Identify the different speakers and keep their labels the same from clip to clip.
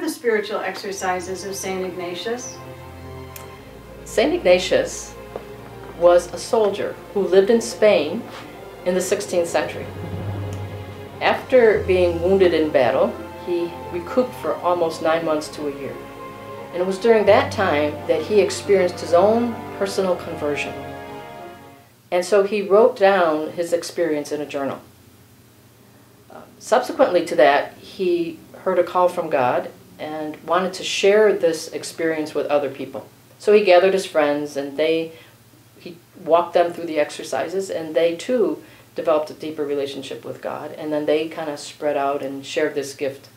Speaker 1: the spiritual exercises of St. Ignatius?
Speaker 2: St. Ignatius was a soldier who lived in Spain in the 16th century. After being wounded in battle, he recouped for almost 9 months to a year. And it was during that time that he experienced his own personal conversion. And so he wrote down his experience in a journal. Subsequently to that, he heard a call from God and wanted to share this experience with other people. So he gathered his friends and he walked them through the exercises, and they too developed a deeper relationship with God, and then they kind of spread out and shared this gift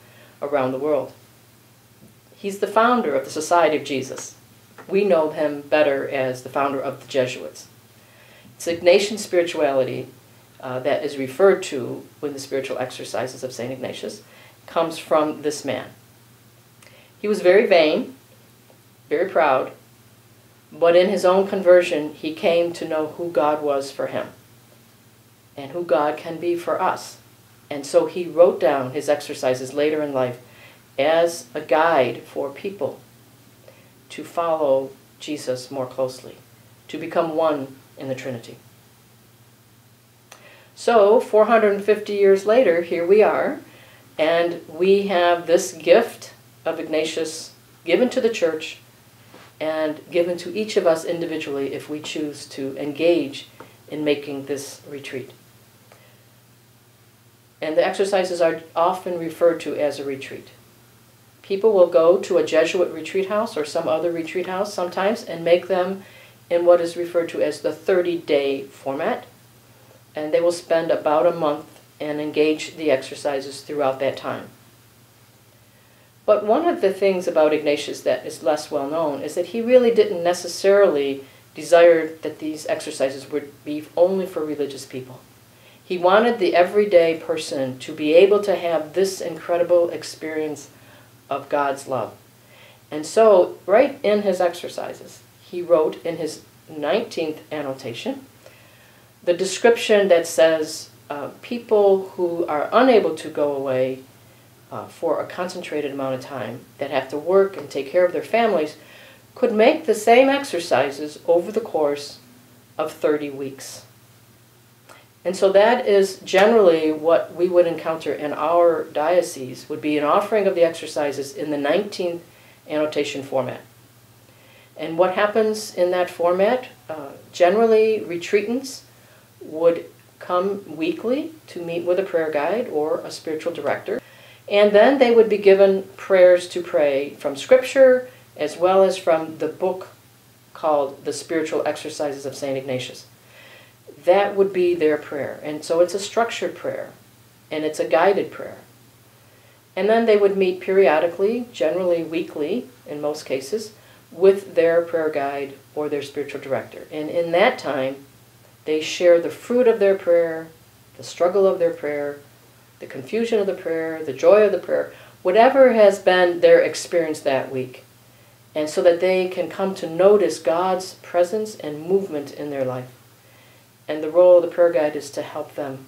Speaker 2: around the world. He's the founder of the Society of Jesus. We know him better as the founder of the Jesuits. It's Ignatian spirituality that is referred to in the spiritual exercises of St. Ignatius comes from this man. He was very vain, very proud, but in his own conversion he came to know who God was for him and who God can be for us. And so he wrote down his exercises later in life as a guide for people to follow Jesus more closely, to become one in the Trinity. So 450 years later, here we are, and we have this gift of Ignatius given to the Church and given to each of us individually if we choose to engage in making this retreat. And the exercises are often referred to as a retreat. People will go to a Jesuit retreat house or some other retreat house sometimes and make them in what is referred to as the 30-day format. And they will spend about a month and engage the exercises throughout that time. But one of the things about Ignatius that is less well known is that he really didn't necessarily desire that these exercises would be only for religious people. He wanted the everyday person to be able to have this incredible experience of God's love. And so, right in his exercises, he wrote in his 19th annotation the description that says people who are unable to go away for a concentrated amount of time, that have to work and take care of their families, could make the same exercises over the course of 30 weeks. And so that is generally what we would encounter in our diocese, would be an offering of the exercises in the 19th annotation format. And what happens in that format? Generally, retreatants would come weekly to meet with a prayer guide or a spiritual director. And then they would be given prayers to pray from Scripture as well as from the book called The Spiritual Exercises of St. Ignatius. That would be their prayer. And so it's a structured prayer, and it's a guided prayer. And then they would meet periodically, generally weekly in most cases, with their prayer guide or their spiritual director. And in that time, they share the fruit of their prayer, the struggle of their prayer, the confusion of the prayer, the joy of the prayer, whatever has been their experience that week. And so that they can come to notice God's presence and movement in their life. And the role of the prayer guide is to help them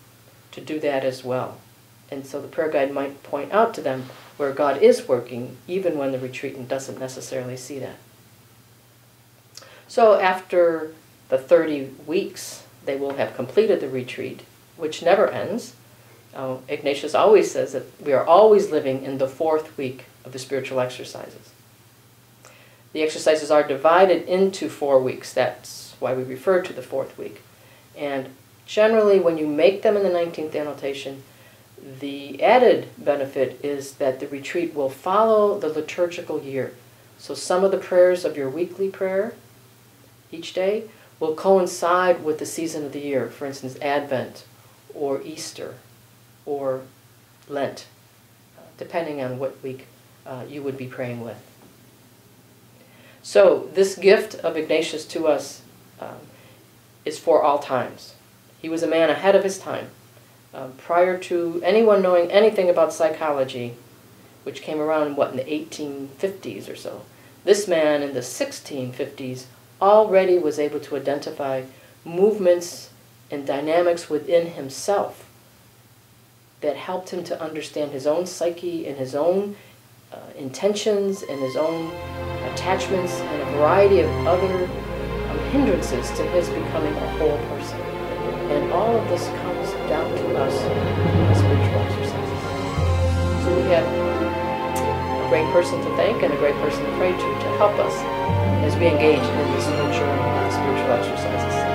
Speaker 2: to do that as well. And so the prayer guide might point out to them where God is working, even when the retreatant doesn't necessarily see that. So after the 30 weeks, they will have completed the retreat, which never ends. Ignatius always says that we are always living in the 4th week of the spiritual exercises. The exercises are divided into 4 weeks. That's why we refer to the 4th week. And generally, when you make them in the 19th annotation, the added benefit is that the retreat will follow the liturgical year. So some of the prayers of your weekly prayer each day will coincide with the season of the year. For instance, Advent or Easter or Lent, depending on what week you would be praying with. So this gift of Ignatius to us is for all times. He was a man ahead of his time. Prior to anyone knowing anything about psychology, which came around, what, in the 1850s or so, this man in the 1650s already was able to identify movements and dynamics within himself that helped him to understand his own psyche and his own intentions and his own attachments and a variety of other hindrances to his becoming a whole person. And all of this comes down to us in spiritual exercises. So we have a great person to thank and a great person to pray to help us as we engage in this new journey of spiritual exercises.